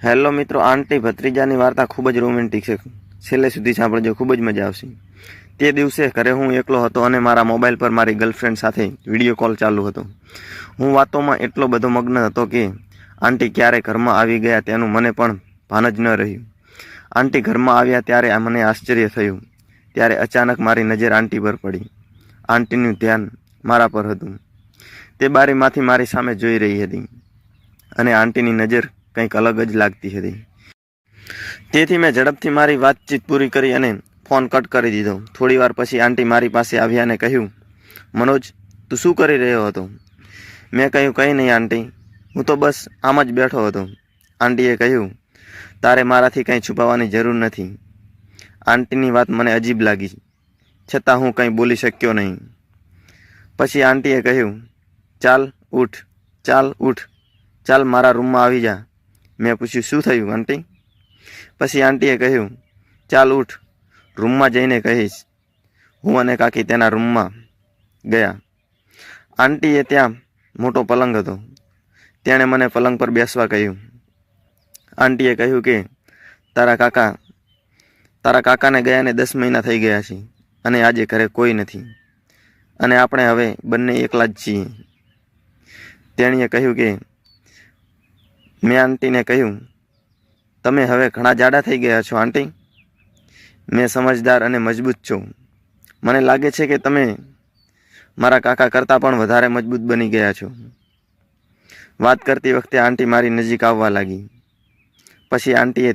Hello મિત્રો, આંટી ભત્રીજાની વાર્તા ખૂબ જ રોમેન્ટિક છે. છેલ્લે સુધી સાંભળજો, ખૂબ જ મજા આવશે. તે દિવસે ઘરે હું એકલો હતો અને મારા મોબાઈલ પર મારી ગર્લફ્રેન્ડ સાથે વિડીયો કોલ ચાલુ હતો. હું વાતોમાં એટલો બધો મગ્ન હતો કે આંટી ક્યારે ઘરમાં આવી ગયા તેનું મને પણ ભાન જ ન રહ્યું. આંટી ઘરમાં આવ્યા ત્યારે મને આશ્ચર્ય થયું. ત્યારે અચાનક મારી નજર આંટી પર પડી. આંટીનું ધ્યાન મારા પર હતું. તે બારીમાંથી મારી સામે જોઈ રહી હતી અને આંટીની નજર કંઈક અલગ જ લાગતી હતી. તેથી મેં ઝડપથી મારી વાતચીત પૂરી કરી અને ફોન કટ કરી દીધો. થોડી વાર પછી આંટી મારી પાસે આવ્યા અને કહ્યું, મનોજ, તું શું કરી રહ્યો હતો? મેં કહ્યું, કંઈ નહીં આંટી, હું તો બસ આમ જ બેઠો હતો. આંટીએ કહ્યું, તારે મારાથી કંઈ છુપાવવાની જરૂર નથી. આંટીની વાત મને અજીબ લાગી, છતાં હું કંઈ બોલી શક્યો નહીં. પછી આંટીએ કહ્યું, ચાલ ઉઠ, ચાલ ઉઠ, ચાલ મારા રૂમમાં આવી જા. મેં પૂછ્યું, શું થયું આંટી? પછી આંટીએ કહ્યું, ચાલ ઉઠ, રૂમમાં જઈને કહીશ. હું અને કાકી તેના રૂમમાં ગયા. આંટીએ ત્યાં મોટો પલંગ હતો. તેણે મને પલંગ પર બેસવા કહ્યું. આંટીએ કહ્યું કે તારા કાકાને ગયાને 10 મહિના થઈ ગયા છે અને આજે ઘરે કોઈ નથી અને આપણે હવે બંને એકલા જ છીએ. તેણીએ કહ્યું કે મેં આંટીને કહ્યું, તમે હવે ઘણા જાડા થઈ ગયા છો આંટી. મેં સમજદાર અને મજબૂત છું. મને લાગે છે કે તમે મારા કાકા કરતાં પણ વધારે મજબૂત બની ગયા છો. વાત કરતી વખતે આંટી મારી નજીક આવવા લાગી. પછી આંટીએ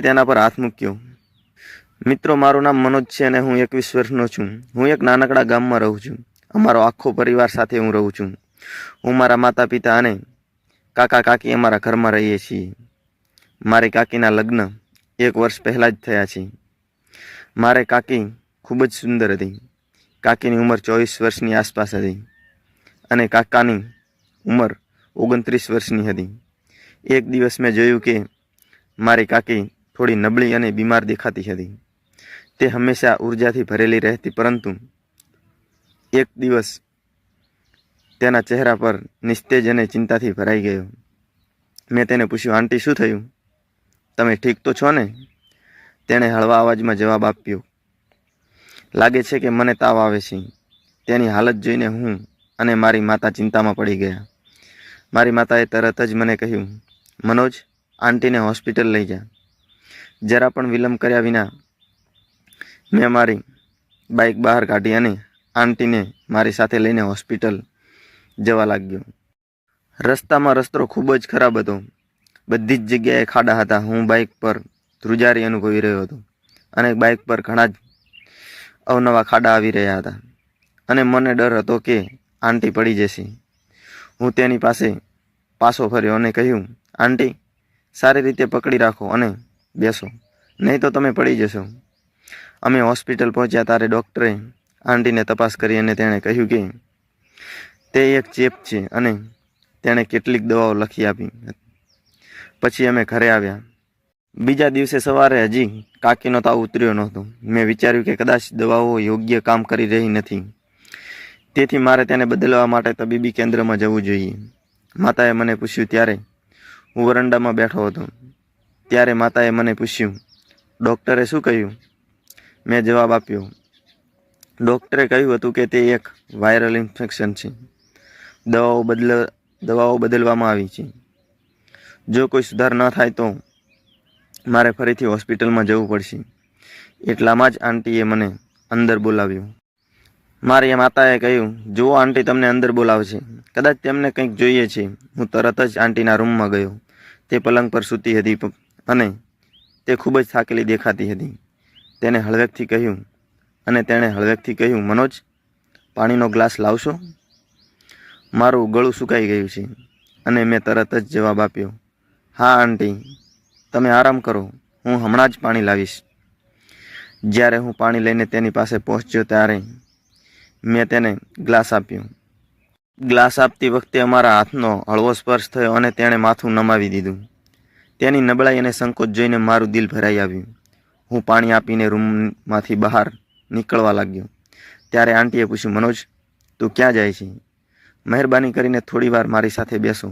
તેના પર હાથ મૂક્યો. મિત્રો, મારું નામ મનોજ છે અને હું 21 વર્ષનો છું. હું એક નાનકડા ગામમાં રહું છું. અમારો આખો પરિવાર સાથે હું રહું છું. હું મારા માતા પિતા અને કાકા કાકી અમારા ઘરમાં રહીએ છીએ. મારી કાકીના લગ્ન 1 વર્ષ પહેલાં જ થયા છે. મારે કાકી ખૂબ જ સુંદર હતી. કાકીની ઉંમર 24 વર્ષની આસપાસ હતી અને કાકાની ઉંમર 29 વર્ષની હતી. એક દિવસ મેં જોયું કે મારી કાકી થોડી નબળી અને બીમાર દેખાતી હતી. તે હંમેશા ઉર્જાથી ભરેલી રહેતી, પરંતુ એક દિવસ તેના ચહેરા પર નિસ્તેજ અને ચિંતાથી ભરાઈ ગયો. મેં તેને પૂછ્યું, આંટી, શું થયું? તમે ઠીક તો છો ને? તેણે હળવા અવાજમાં જવાબ આપ્યો, લાગે છે કે મને તાવ આવે છે. તેની હાલત જોઈને હું અને મારી માતા ચિંતામાં પડી ગયા. મારી માતાએ તરત જ મને કહ્યું, મનોજ, આંટીને હોસ્પિટલ લઈ જા. જરા પણ વિલંબ કર્યા વિના મેં મારી બાઇક બહાર કાઢી અને આંટીને મારી સાથે લઈને હોસ્પિટલ જવા લાગ્યો. રસ્તામાં રસ્તો ખૂબ જ ખરાબ હતો. બધી જ જગ્યાએ ખાડા હતા. હું બાઇક પર ધ્રુજારી અનુભવી રહ્યો હતો અને બાઇક પર ઘણા જ અવનવા ખાડા આવી રહ્યા હતા અને મને ડર હતો કે આંટી પડી જશે. હું તેની પાસે પાછો ફર્યો અને કહ્યું, આંટી, સારી રીતે પકડી રાખો અને બેસો, નહીં તો તમે પડી જશો. અમે હોસ્પિટલ પહોંચ્યા ત્યારે ડૉક્ટરે આંટીને તપાસ કરી અને તેણે કહ્યું કે તે એક ચેપ છે અને તેણે કેટલીક દવાઓ લખી આપી. પછી અમે ઘરે આવ્યા. બીજા દિવસે સવારે હજી કાકીનો તાવ ઉતર્યો નહોતો. મેં વિચાર્યું કે કદાચ દવાઓ યોગ્ય કામ કરી રહી નથી, તેથી મારે તેને બદલવા માટે તબીબી કેન્દ્રમાં જવું જોઈએ. માતાએ મને પૂછ્યું. ત્યારે હું વરંડામાં બેઠો હતો. ત્યારે માતાએ મને પૂછ્યું, ડૉક્ટરે શું કહ્યું? મેં જવાબ આપ્યો, ડૉક્ટરે કહ્યું હતું કે તે એક વાયરલ ઇન્ફેક્શન છે. દવાઓ બદલવામાં આવી છે. જો કોઈ સુધાર ન થાય તો મારે ફરીથી હોસ્પિટલમાં જવું પડશે. એટલામાં જ આંટીએ મને અંદર બોલાવ્યો. મારી માતાએ કહ્યું, જુઓ આંટી તમને અંદર બોલાવશે, કદાચ તેમને કંઈક જોઈએ છે. હું તરત જ આંટીના રૂમમાં ગયો. તે પલંગ પર સૂતી હતી અને તે ખૂબ જ થાકેલી દેખાતી હતી. તેણે હળવેકથી કહ્યું, મનોજ, પાણીનો ગ્લાસ લાવશો? મારું ગળું સુકાઈ ગયું છે અને મેં તરત જ જવાબ આપ્યો, હા આંટી, તમે આરામ કરો, હું હમણાં જ પાણી લાવીશ. જ્યારે હું પાણી લઈને તેની પાસે પહોંચ્યો ત્યારે મેં તેને ગ્લાસ આપ્યો. ગ્લાસ આપતી વખતે અમારા હાથનો હળવો સ્પર્શ થયો અને તેણે માથું નમાવી દીધું. તેની નબળાઈ અને સંકોચ જોઈને મારું દિલ ભરાઈ આવ્યું. હું પાણી આપીને રૂમમાંથી બહાર નીકળવા લાગ્યો. ત્યારે આંટીએ પૂછ્યું, મનોજ, તું ક્યાં જાય છે? મહેરબાની કરીને થોડી વાર મારી સાથે બેસો.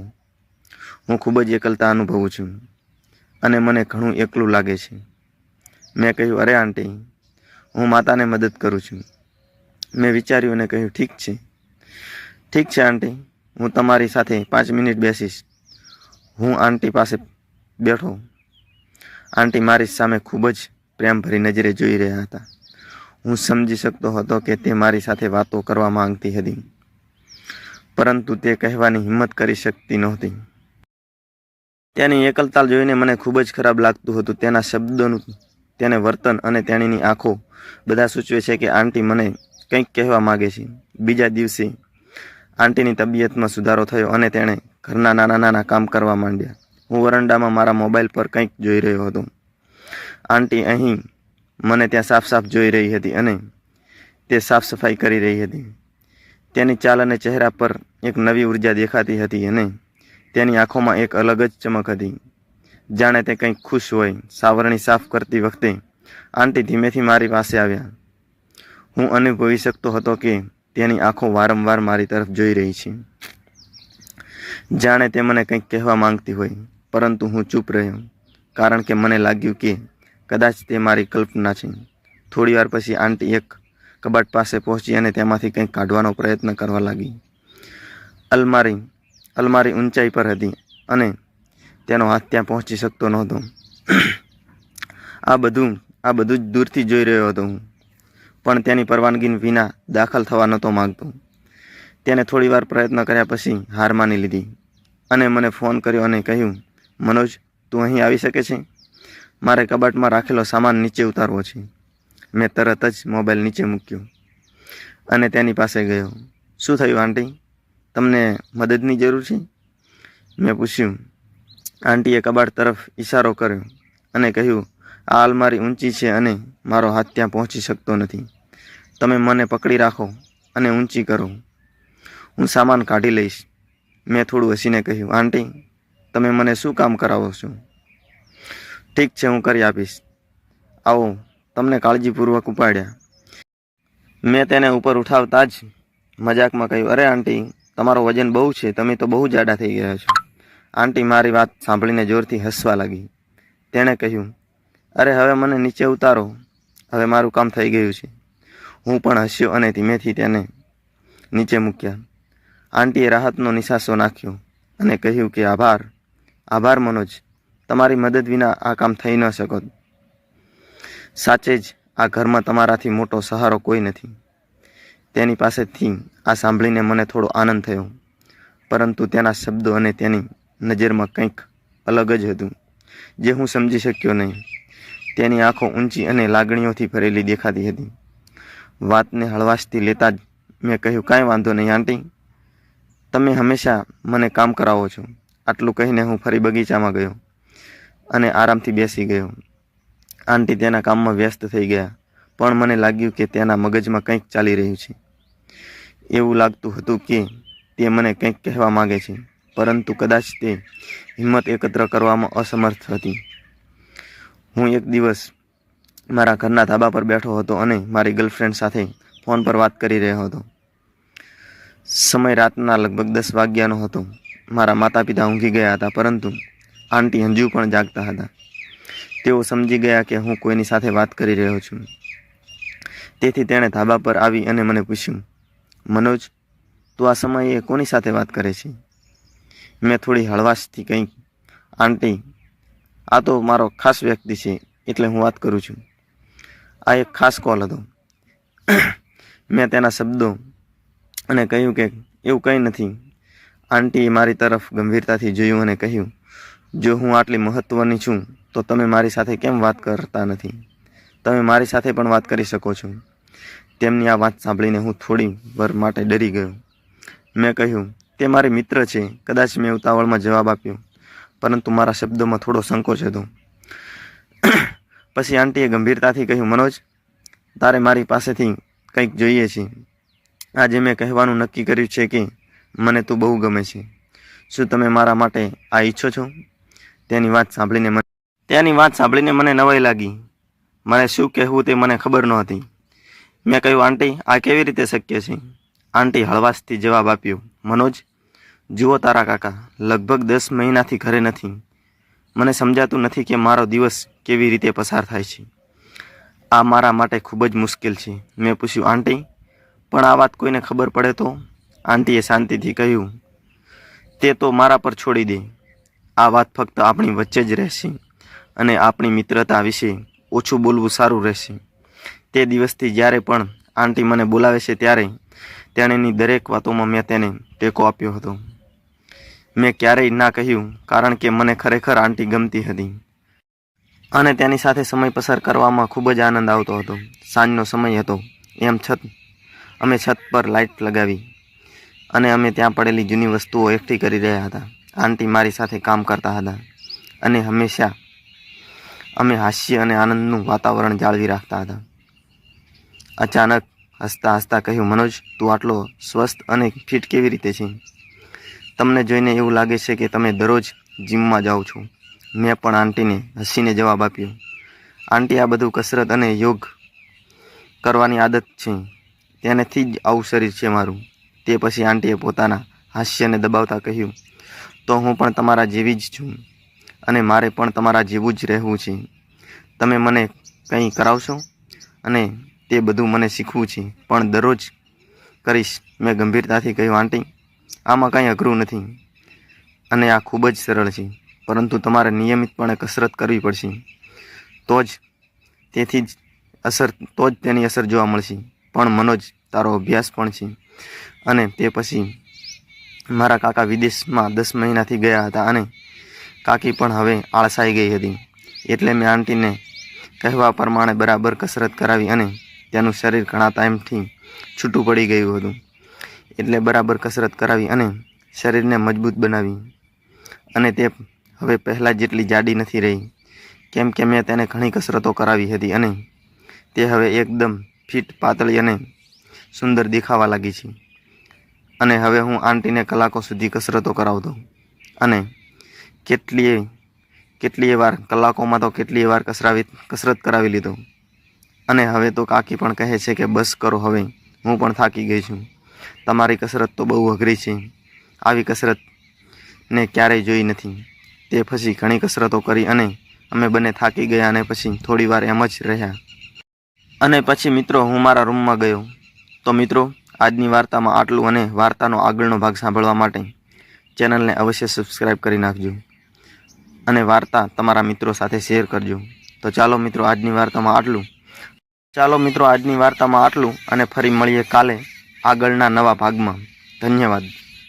હું ખૂબ જ એકલતા અનુભવું છું અને મને ઘણું એકલું લાગે છે. મેં કહ્યું, અરે આંટી, હું માતાને મદદ કરું છું. મેં વિચાર્યું અને કહ્યું, ઠીક છે આંટી, હું તમારી સાથે 5 મિનિટ બેસીશ. હું આંટી પાસે બેઠો. આંટી મારી સામે ખૂબ જ પ્રેમભરી નજરે જોઈ રહ્યા હતા. હું સમજી શકતો હતો કે તે મારી સાથે વાતો કરવા માંગતી હતી, પરંતુ તે કહેવાની હિંમત કરી શકતી નહોતી. તેની એકલતા જોઈને મને ખૂબ જ ખરાબ લાગતું હતું. તેના શબ્દોનું, તેને વર્તન અને તેણીની આંખો બધા સૂચવે છે કે આંટી મને કંઈક કહેવા માગે છે. બીજા દિવસે આંટીની તબિયતમાં સુધારો થયો અને તેણે ઘરના નાના કામ કરવા માંડ્યા. હું વરંડામાં મારા મોબાઈલ પર કંઈક જોઈ રહ્યો હતો. આંટી અહીં મને ત્યાં સાફ જોઈ રહી હતી અને તે સાફ સફાઈ કરી રહી હતી. તેની ચાલ અને ચહેરા પર એક નવી ઉર્જા દેખાતી હતી અને તેની આંખોમાં એક અલગ જ ચમક હતી, જાણે તે કંઈક ખુશ હોય. સાવરણી સાફ કરતી વખતે આંટી ધીમેથી મારી પાસે આવ્યા. હું અનુભવી શકતો હતો કે તેની આંખો વારંવાર મારી તરફ જોઈ રહી છે, જાણે તે મને કંઈક કહેવા માંગતી હોય. પરંતુ હું ચૂપ રહ્યો, કારણ કે મને લાગ્યું કે કદાચ તે મારી કલ્પના છે. થોડી વાર પછી આંટી એક કબાટ પાસે પહોંચી અને તેમાંથી કંઈક કાઢવાનો પ્રયત્ન કરવા લાગી. અલમારી ઊંચાઈ પર હતી અને તેનો હાથ ત્યાં પહોંચી શકતો નહોતો. આ બધું જ દૂરથી જોઈ રહ્યો હતો હું, પણ તેની પરવાનગી વિના દાખલ થવા નહોતો માંગતો. તેને થોડી વાર પ્રયત્ન કર્યા પછી હાર માની લીધી અને મને ફોન કર્યો અને કહ્યું, મનોજ, તું અહીં આવી શકે છે? મારે કબાટમાં રાખેલો સામાન નીચે ઉતારવો છે. મેં તરત જ મોબાઈલ નીચે મૂક્યો અને તેની પાસે ગયો. શું થયું આંટી? તમને મદદની જરૂર છે? મેં પૂછ્યું. આંટીએ કબાટ તરફ ઈશારો કર્યો અને કહ્યું, આ અલમારી ઊંચી છે અને મારો હાથ ત્યાં પહોંચી શકતો નથી. તમે મને પકડી રાખો અને ઊંચી કરો. હું સામાન કાઢી લઈશ. મેં થોડું હસીને કહ્યું, આંટી, તમે મને શું કામ કરાવો છો? ઠીક છે, હું કરી આપીશ. આવો. તમને કાળજીપૂર્વક ઉપાડ્યા. મેં તેને ઉપર ઉઠાવતા જ મજાકમાં કહ્યું, અરે આંટી, તમારો વજન બહુ છે, તમે તો બહુ જાડા થઈ ગયા છો. આંટી મારી વાત સાંભળીને જોરથી હસવા લાગી. તેણે કહ્યું, અરે હવે મને નીચે ઉતારો, હવે મારું કામ થઈ ગયું છે. હું પણ હસ્યો અને ધીમેથી તેને નીચે મૂક્યા. આંટીએ રાહતનો નિશ્વાસો નાખ્યો અને કહ્યું કે આભાર મનોજ, તમારી મદદ વિના આ કામ થઈ ન શકત. સાચે જ આ ઘરમાં તમારાથી મોટો સહારો કોઈ નથી. તેની પાસેથી આ સાંભળીને મને થોડો આનંદ થયો, પરંતુ તેના શબ્દો અને તેની નજરમાં કંઈક અલગ જ હતું, જે હું સમજી શક્યો નહીં. તેની આંખો ઊંચી અને લાગણીઓથી ભરેલી દેખાતી હતી. વાતને હળવાશથી લેતા જ મેં કહ્યું, કાંઈ વાંધો નહીં આંટી, તમે હંમેશા મને કામ કરાવો છો. આટલું કહીને હું ફરી બગીચામાં ગયો અને આરામથી બેસી ગયો. આંટી તેના કામમાં વ્યસ્ત થઈ ગયા, પણ મને લાગ્યું કે તેના મગજમાં કંઈક ચાલી રહ્યું છે. એવું લાગતું હતું કે તે મને કંઈક કહેવા માંગે છે, પરંતુ કદાચ તે હિંમત એકત્ર કરવામાં અસમર્થ હતી. હું એક દિવસ મારા ઘરના ધાબા પર બેઠો હતો અને મારી ગર્લફ્રેન્ડ સાથે ફોન પર વાત કરી રહ્યો હતો. સમય રાતના લગભગ 10 વાગ્યાનો હતો. મારા માતા પિતા ઊંઘી ગયા હતા, પરંતુ આંટી હજુ પણ જાગતા હતા. તેઓ સમજી ગયા કે હું કોઈની સાથે વાત કરી રહ્યો છું. તેથી તેણે ધાબા પર આવી અને મને પૂછ્યું, મનોજ, તું આ સમયે કોની સાથે વાત કરે છે? મેં થોડી હળવાશથી કહ્યું, આંટી, આ તો મારો ખાસ વ્યક્તિ છે, એટલે હું વાત કરું છું. આ એક ખાસ કોલ હતો. મેં તેના શબ્દો અને કહ્યું કે એવું કંઈ નથી. આંટીએ મારી તરફ ગંભીરતાથી જોયું અને કહ્યું, જો હું આટલી મહત્ત્વની છું તો તમે મારી સાથે કેમ વાત કરતા નથી? તમે મારી સાથે પણ વાત કરી શકો છો. તેમની આ વાત સાંભળીને હું થોડી વાર માટે ડરી ગયો. મેં કહ્યું, તે મારી મિત્ર છે. કદાચ મેં ઉતાવળમાં જવાબ આપ્યો, પરંતુ મારા શબ્દોમાં થોડો સંકોચ હતો. પછી આંટીએ ગંભીરતાથી કહ્યું, મનોજ, તારે મારી પાસેથી કંઈક જોઈએ છે. આજે મેં કહેવાનું નક્કી કર્યું છે કે મને તું બહુ ગમે છે. શું તમે મારા માટે આ ઈચ્છો છો? તેની વાત સાંભળીને મને નવાઈ લાગી. મને શું કહેવું તે મને ખબર નહોતી. મેં કહ્યું, આંટી, આ કેવી રીતે શક્ય છે? આંટી હળવાશથી જવાબ આપ્યો, મનોજ, જુઓ તારા કાકા લગભગ 10 મહિનાથી ઘરે નથી. મને સમજાતું નથી કે મારો દિવસ કેવી રીતે પસાર થાય છે. આ મારા માટે ખૂબ જ મુશ્કેલ છે. મેં પૂછ્યું, આંટી, પણ આ વાત કોઈને ખબર પડે તો? આંટીએ શાંતિથી કહ્યું, તે તો મારા પર છોડી દે. આ વાત ફક્ત આપણી વચ્ચે જ રહેશે અને આપણી મિત્રતા વિશે ઓછું બોલવું સારું રહેશે. તે દિવસથી જ્યારે પણ આંટી મને બોલાવે છે ત્યારે તેણીની દરેક વાતોમાં મેં તેને ટેકો આપ્યો હતો. મેં ક્યારેય ના કહ્યું, કારણ કે મને ખરેખર આંટી ગમતી હતી અને તેની સાથે સમય પસાર કરવામાં ખૂબ જ આનંદ આવતો હતો. સાંજનો સમય હતો. અમે છત પર લાઇટ લગાવી અને અમે ત્યાં પડેલી જૂની વસ્તુઓ એકઠી કરી રહ્યા હતા. આંટી મારી સાથે કામ કરતા હતા અને હંમેશા અમે હાસ્ય અને આનંદનું વાતાવરણ જાળવી રાખતા હતા. અચાનક હસતા હસતા કહ્યું, મનોજ, તું આટલો સ્વસ્થ અને ફિટ કેવી રીતે છે? તમને જોઈને એવું લાગે છે કે તમે દરરોજ જીમમાં જાઓ છો. મેં પણ આંટીને હસીને જવાબ આપ્યો, આંટી, આ બધું કસરત અને યોગ કરવાની આદત છે. તેનાથી જ આવું શરીર છે મારું. તે પછી આંટીએ પોતાના હાસ્યને દબાવતા કહ્યું, તો હું પણ તમારા જેવી જ છું અને મારે પણ તમારા જેવું જ રહેવું છે. તમે મને કંઈ કરાવશો અને તે બધું મને શીખવું છે, પણ દરરોજ કરીશ. મેં ગંભીરતાથી કહ્યું, આંટી, આમાં કંઈ અઘરું નથી અને આ ખૂબ જ સરળ છે, પરંતુ તમારે નિયમિતપણે કસરત કરવી પડશે. તો જ તેની અસર જોવા મળશે. પણ મનોજ, તારો અભ્યાસ પણ છે અને તે પછી મારા કાકા વિદેશમાં 10 મહિનાથી ગયા હતા અને કાકી પણ હવે આળસાઈ ગઈ હતી. એટલે મેં આંટીને કહેવા પ્રમાણે બરાબર કસરત કરાવી અને તેનું શરીર ઘણા ટાઈમથી છૂટું પડી ગયું હતું. એટલે બરાબર કસરત કરાવી અને શરીરને મજબૂત બનાવી અને તે હવે પહેલાં જેટલી જાડી નથી રહી, કેમ કે મેં તેને ઘણી કસરતો કરાવી હતી અને તે હવે એકદમ ફિટ, પાતળી અને સુંદર દેખાવા લાગી છે. અને હવે હું આંટીને કલાકો સુધી કસરતો કરાવતો અને કેટલીય વાર કસરત કરાવી લીધો. અને હવે તો કાકી પણ કહે છે કે બસ કરો, હવે હું પણ થાકી ગઈ છું. તમારી કસરત તો બહુ અઘરી છે. આવી કસરતને ક્યારેય જોઈ નથી. તે પછી ઘણી કસરતો કરી અને અમે બંને થાકી ગયા અને પછી થોડી વાર એમ જ રહ્યા. અને પછી મિત્રો હું મારા રૂમમાં ગયો. તો મિત્રો, આજની વાર્તામાં આટલું અને વાર્તાનો આગળનો ભાગ સાંભળવા માટે ચેનલને અવશ્ય સબસ્ક્રાઈબ કરી નાખજો અને વાર્તા તમારા મિત્રો સાથે શેર કરજો. તો ચાલો મિત્રો, આજની વાર્તામાં આટલું અને ફરી મળીએ કાલે આગળના નવા ભાગમાં. ધન્યવાદ.